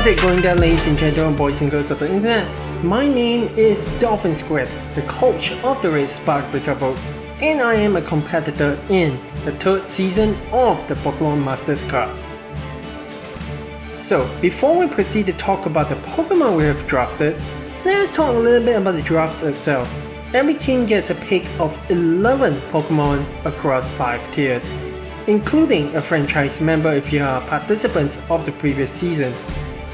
How's it going there, ladies and gentlemen, boys and girls of the internet? My name is Dolphin Squid, the coach of the Red Spark Vikavolt, and I am a competitor in the third season of the Pokemon Masters Cup. So, before we proceed to talk about the Pokemon we have drafted, let's talk a little bit about the draft itself. Every team gets a pick of 11 Pokemon across 5 tiers, including a franchise member if you are participants of the previous season,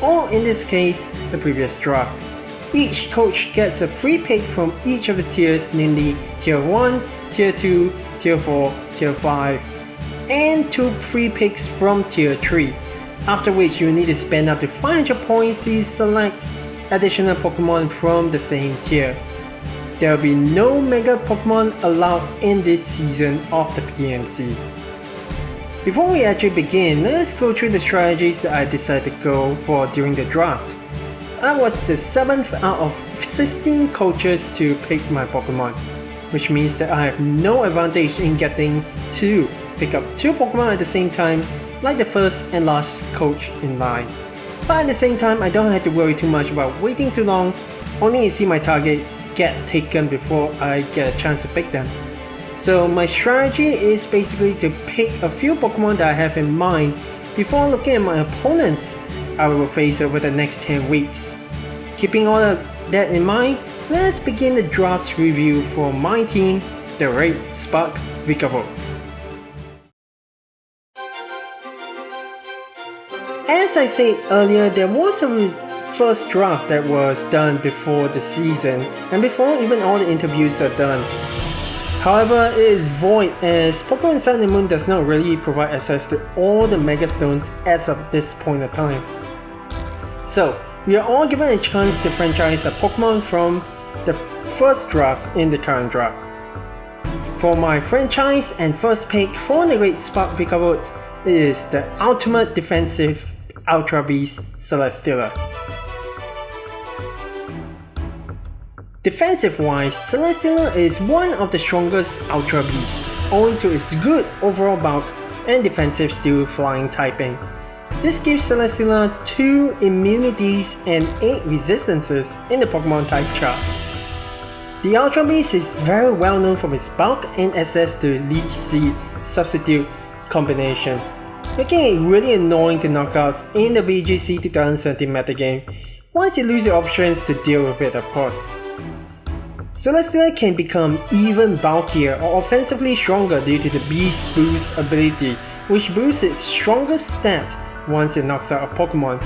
or in this case, the previous draft. Each coach gets a free pick from each of the tiers, namely Tier 1, Tier 2, Tier 4, Tier 5, and 2 free picks from Tier 3, after which you need to spend up to 500 points to select additional Pokemon from the same tier. There will be no Mega Pokemon allowed in this season of the PMC. Before we actually begin, let's go through the strategies that I decided to go for during the draft. I was the 7th out of 16 coaches to pick my Pokemon, which means that I have no advantage in getting to pick up 2 Pokemon at the same time like the first and last coach in line. But at the same time, I don't have to worry too much about waiting too long, only to see my targets get taken before I get a chance to pick them. So my strategy is basically to pick a few Pokemon that I have in mind before looking at my opponents I will face over the next 10 weeks. Keeping all of that in mind, let's begin the draft review for my team, the Red Spark Vikavolt. As I said earlier, there was a first draft that was done before the season and before even all the interviews are done. However, it is void as Pokemon Sun and Moon does not really provide access to all the Mega Stones as of this point of time. So, we are all given a chance to franchise a Pokemon from the first draft in the current draft. For my franchise and first pick for the Red Spark Vikavolt is the Ultimate Defensive Ultra Beast Celesteela. Defensive-wise, Celesteela is one of the strongest Ultra Beasts, owing to its good overall bulk and defensive steel flying typing. This gives Celesteela 2 immunities and 8 resistances in the Pokemon type chart. The Ultra Beast is very well known for its bulk and access to Leech Seed substitute combination, making it really annoying to knock out in the VGC 2017 metagame once you lose the options to deal with it, of course. Celesteela can become even bulkier or offensively stronger due to the Beast Boost ability, which boosts its strongest stat once it knocks out a Pokemon.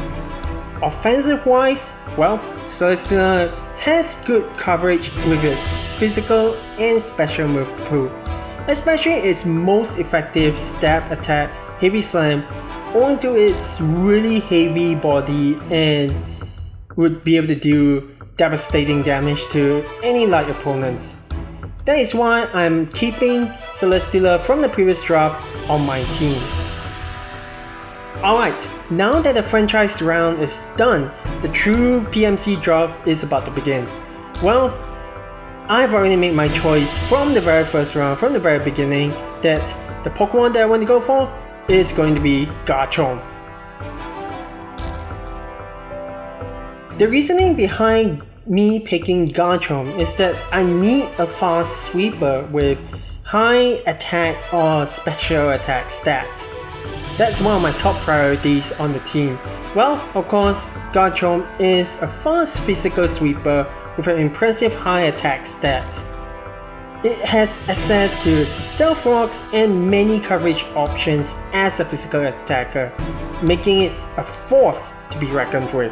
Offensive-wise, well, Celesteela has good coverage with its physical and special move pool, especially its most effective stab attack, Heavy Slam, owing to its really heavy body and would be able to do devastating damage to any light opponents. That is why I'm keeping Celesteela from the previous draft on my team. Alright, now that the franchise round is done, the true PMC draft is about to begin. Well, I've already made my choice from the very first round, from the very beginning, that the Pokemon that I want to go for is going to be Garchomp. The reasoning behind me picking Garchomp is that I need a fast sweeper with high attack or special attack stats. That's one of my top priorities on the team. Well, of course, Garchomp is a fast physical sweeper with an impressive high attack stats. It has access to Stealth Rocks and many coverage options as a physical attacker, making it a force to be reckoned with.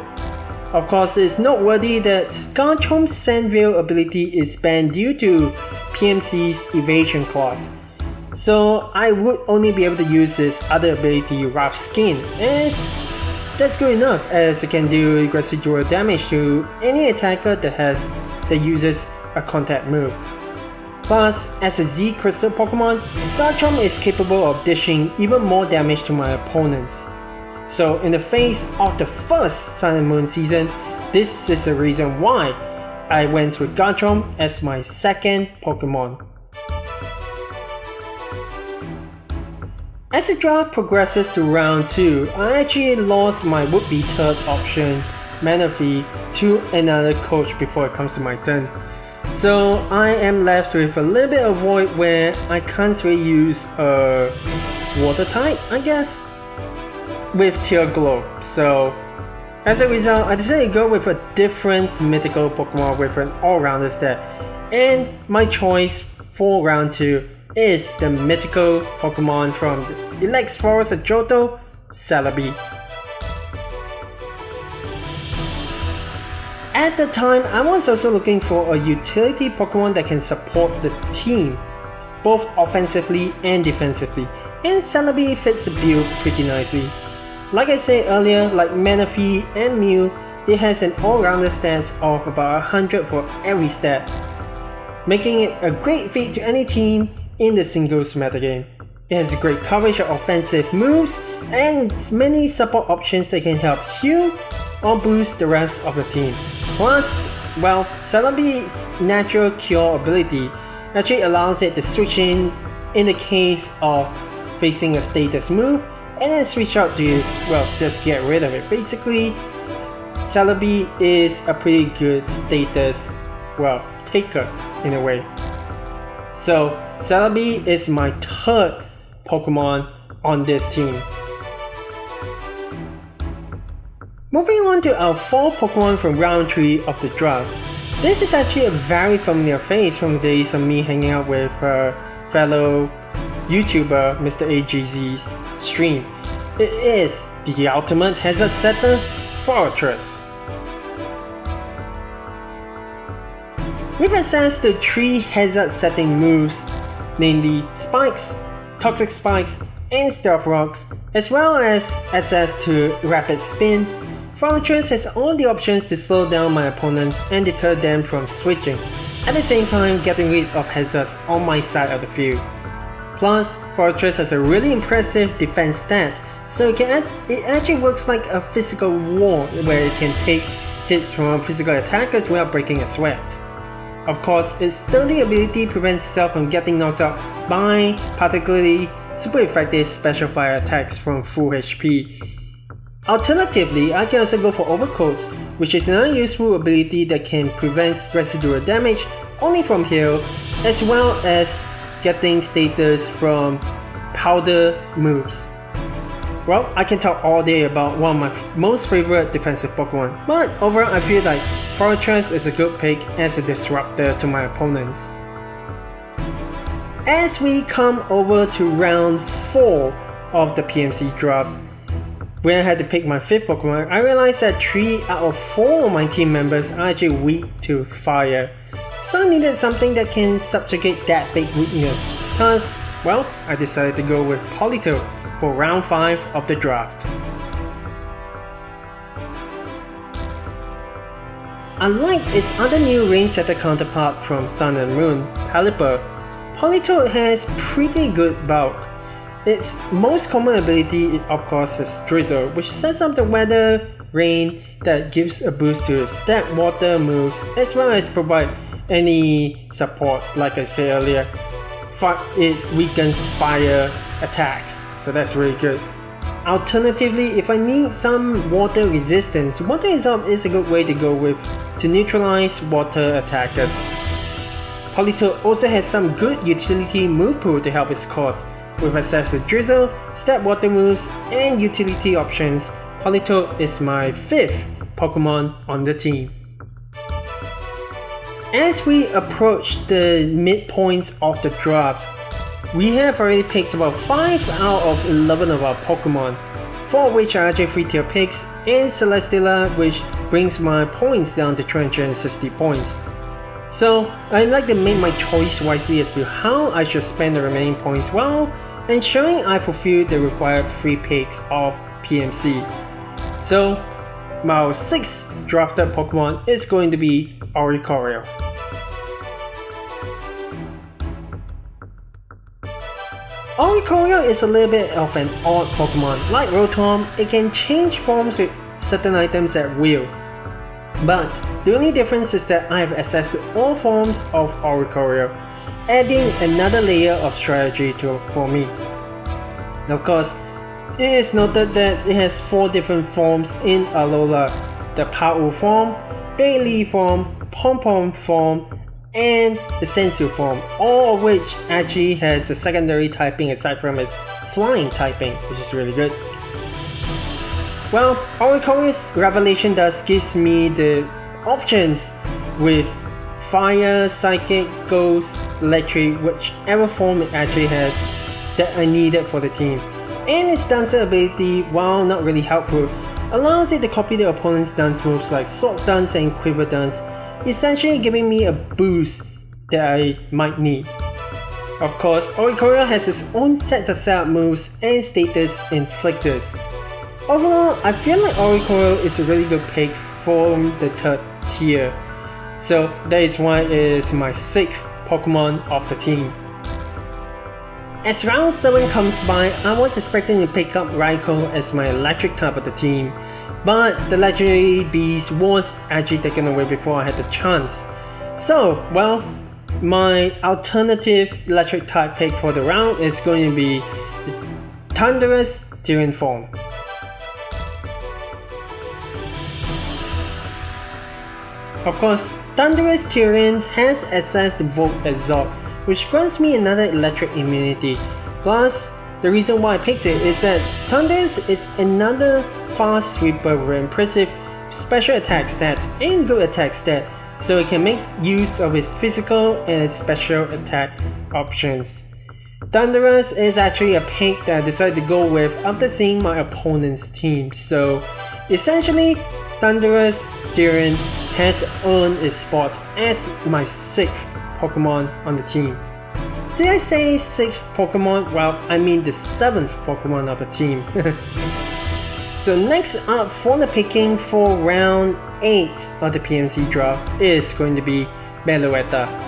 Of course, it's noteworthy that Garchomp's Sandveil ability is banned due to PMC's evasion clause, so I would only be able to use this other ability, Rough Skin, as that's good enough as it can do residual damage to any attacker that uses a contact move. Plus, as a Z Crystal Pokemon, Garchomp is capable of dishing even more damage to my opponents. So in the face of the first Sun and Moon season, this is the reason why I went with Garchomp as my second Pokemon. As the draft progresses to round 2, I actually lost my would-be third option, Manaphy, to another coach before it comes to my turn. So I am left with a little bit of void where I can't really use a water type, I guess, with Tear Glow. So as a result, I decided to go with a different mythical Pokemon with an all-rounder stat. And my choice for round 2 is the mythical Pokemon from the Elect Forest of Johto, Celebi. At the time, I was also looking for a utility Pokemon that can support the team, both offensively and defensively, and Celebi fits the bill pretty nicely. Like I said earlier, like Manaphy and Mew, it has an all-rounder stats of about 100 for every stat, making it a great fit to any team in the singles metagame. It has great coverage of offensive moves and many support options that can help heal or boost the rest of the team. Plus, well, Celebi's natural cure ability actually allows it to switch in the case of facing a status move and then switch out to, well, just get rid of it. Basically, Celebi is a pretty good status, well, taker in a way. So Celebi is my third Pokemon on this team. Moving on to our 4th Pokemon from round 3 of the draft. This is actually a very familiar face from the days of me hanging out with fellow YouTuber Mr. AGZ's stream. It is the ultimate hazard setter, Fortress. We've access to 3 hazard setting moves, namely Spikes, Toxic Spikes, and Stealth Rocks, as well as access to Rapid Spin. Fortress has all the options to slow down my opponents and deter them from switching, at the same time getting rid of hazards on my side of the field. Plus, Fortress has a really impressive defense stat, so it actually works like a physical wall where it can take hits from physical attackers without breaking a sweat. Of course, its sturdy ability prevents itself from getting knocked out by particularly super effective special fire attacks from full HP. Alternatively, I can also go for Overcoat, which is another useful ability that can prevent residual damage only from heal, as well as getting status from powder moves. Well, I can talk all day about one of my most favorite defensive Pokemon, but overall I feel like Fortress is a good pick as a disruptor to my opponents. As we come over to round 4 of the PMC drafts, when I had to pick my 5th Pokemon, I realized that 3 out of 4 of my team members are actually weak to fire. So I needed something that can subjugate that big weakness. Thus, well, I decided to go with Politoed for round 5 of the draft. Unlike its other new range setter counterpart from Sun and Moon, Pelipper, Politoed has pretty good bulk. Its most common ability, of course, is Drizzle, which sets up the weather rain that gives a boost to its stat water moves, as well as provide any supports. Like I said earlier, it weakens fire attacks, so that's really good. Alternatively, if I need some water resistance, Water Absorb is a good way to go with to neutralize water attackers. Politoed also has some good utility move pool to help its cause. With access to Drizzle, stat water moves, and utility options, Politoed is my 5th Pokemon on the team. As we approach the midpoints of the draft, we have already picked about 5 out of 11 of our Pokemon, 4 of which are actually free tier picks, and Celesteela, which brings my points down to 260 points. So I'd like to make my choice wisely as to how I should spend the remaining points while ensuring I fulfill the required free picks of PMC. So my 6th drafted Pokemon is going to be Oricorio. Oricorio is a little bit of an odd Pokemon. Like Rotom, it can change forms with certain items at will. But the only difference is that I have access to all forms of Oricorio, adding another layer of strategy for me. Of course, it is noted that it has 4 different forms in Alola: the Pau form, Bailey form, Pom-Pom form, and the Sensu form, all of which actually has a secondary typing aside from its flying typing, which is really good. Well, Oricoil's Revelation Dust gives me the options with Fire, Psychic, Ghost, Electric, whichever form it actually has that I needed for the team. And its Dancer ability, while not really helpful, allows it to copy the opponent's dance moves like Swords Dance and Quiver Dance, essentially giving me a boost that I might need. Of course, Oricoil has its own set of setup moves and status inflictors. Overall, I feel like Oricoil is a really good pick from the 3rd tier, so that is why it is my 6th Pokemon of the team. As round 7 comes by, I was expecting to pick up Raikou as my electric type of the team, but the legendary beast was actually taken away before I had the chance. So, well, my alternative electric type pick for the round is going to be the Thunderous Tyrian form. Of course, Thunderous Tyrian has access to Volt Absorb, which grants me another electric immunity. Plus, the reason why I picked it is that Thunderous is another fast sweeper with impressive special attack stats and good attack stat, so it can make use of its physical and its special attack options. Thunderous is actually a pick that I decided to go with after seeing my opponent's team, so essentially Thunderous Tyrian has earned its spot as my 6th Pokemon on the team. Did I say 6th Pokemon? Well, I mean the 7th Pokemon of the team. So next up for the picking for round 8 of the PMC draft is going to be Meloetta.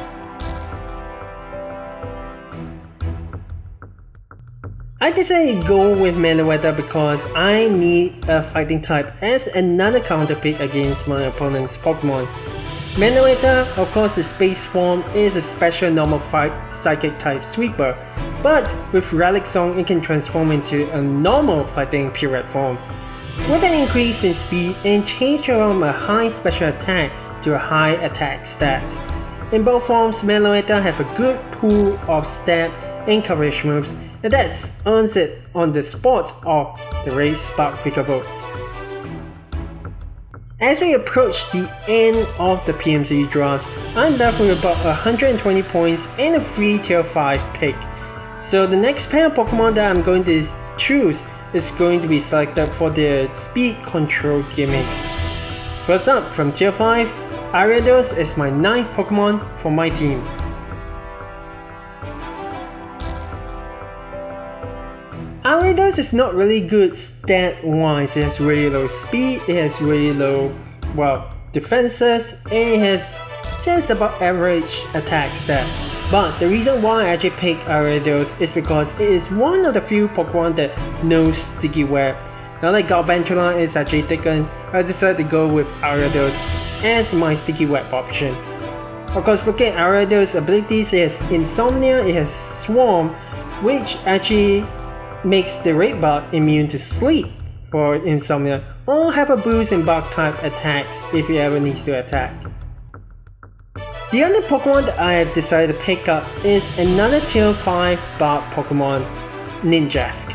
I decided to go with Meloetta because I need a fighting type as another counter pick against my opponent's Pokemon. Meloetta, of course, its base form is a special normal fight psychic type sweeper, but with Relic Song it can transform into a normal fighting Purette form, with an increase in speed and change from a high special attack to a high attack stat. In both forms, Meloetta have a good pool of stab and coverage moves, and that earns it on the spot of the Red Spark Vikavolt. As we approach the end of the PMC drafts, I'm left with about 120 points and a free tier 5 pick. So the next pair of Pokemon that I'm going to choose is going to be selected for their speed control gimmicks. First up, from tier 5, ARIADOS is my 9th Pokemon for my team. ARIADOS is not really good stat wise. It has really low speed, it has really low, defenses, and it has just about average attack stat. But the reason why I actually picked ARIADOS is because it is one of the few Pokemon that knows Sticky Web. Now that Galvantula is actually taken, I decided to go with ARIADOS as my Sticky Web option. Of course, looking at ARIADOS' abilities, it has Insomnia, it has Swarm, which actually makes the Red Bug immune to sleep for Insomnia, or have a boost in bug type attacks if it ever needs to attack. The other Pokemon that I have decided to pick up is another tier 5 bug Pokemon, NINJASK.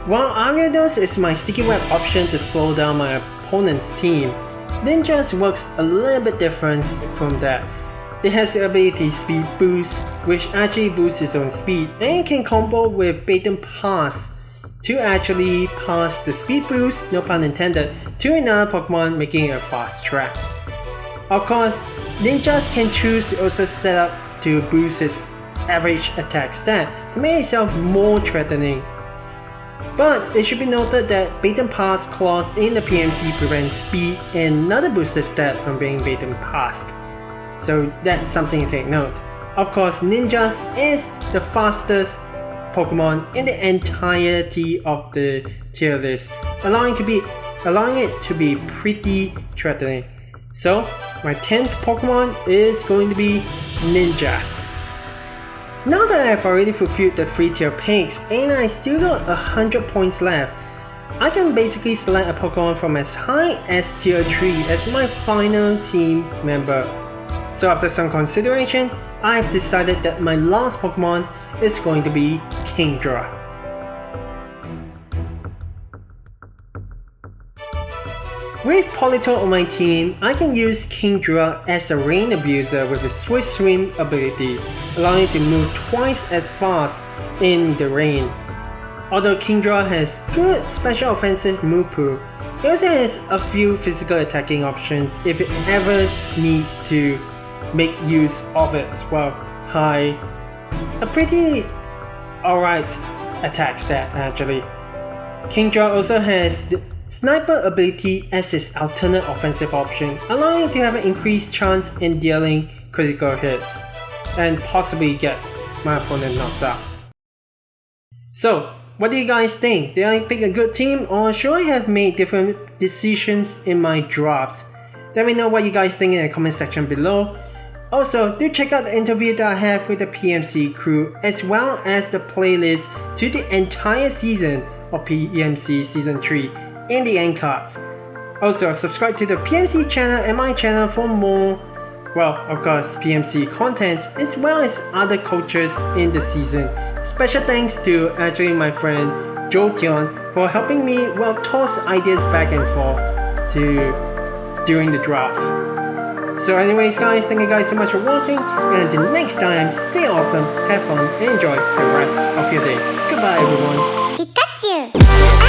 While ARIADOS is my Sticky Web option to slow down my opponent's team, NINJASK works a little bit different from that. It has the ability Speed Boost, which actually boosts its own speed, and can combo with Baton Pass to actually pass the speed boost, no pun intended, to another Pokemon, making it a fast track. Of course, NINJASK can choose to also set up to boost its average attack stat to make itself more threatening. But it should be noted that Baton Pass clause in the PMC prevents speed and another boosted stat from being Baton Passed. So that's something to take note. Of course, NINJASK is the fastest Pokemon in the entirety of the tier list, allowing it to be pretty threatening. So my 10th Pokemon is going to be NINJASK. Now that I've already fulfilled the 3 tier picks and I still got 100 points left, I can basically select a Pokemon from as high as tier 3 as my final team member. So after some consideration, I've decided that my last Pokemon is going to be KINGDRA. With Politoed on my team, I can use KINGDRA as a rain abuser with a Swift Swim ability, allowing it to move twice as fast in the rain. Although KINGDRA has good special offensive move pool, it also has a few physical attacking options if it ever needs to make use of its, a pretty alright attack stat actually. KINGDRA also has the Sniper ability as its alternate offensive option, allowing it to have an increased chance in dealing critical hits, and possibly get my opponent knocked out. So, what do you guys think? Did I pick a good team, or should I have made different decisions in my drafts? Let me know what you guys think in the comment section below. Also, do check out the interview that I have with the PMC crew, as well as the playlist to the entire season of PMC Season 3 in the end cards. Also, subscribe to the PMC channel and my channel for more, of course, PMC content as well as other coaches in the season. Special thanks to actually my friend Joe Tion for helping me toss ideas back and forth during the draft. So anyways guys, thank you guys so much for watching, and until next time, stay awesome, have fun, and enjoy the rest of your day. Goodbye everyone. Pikachu!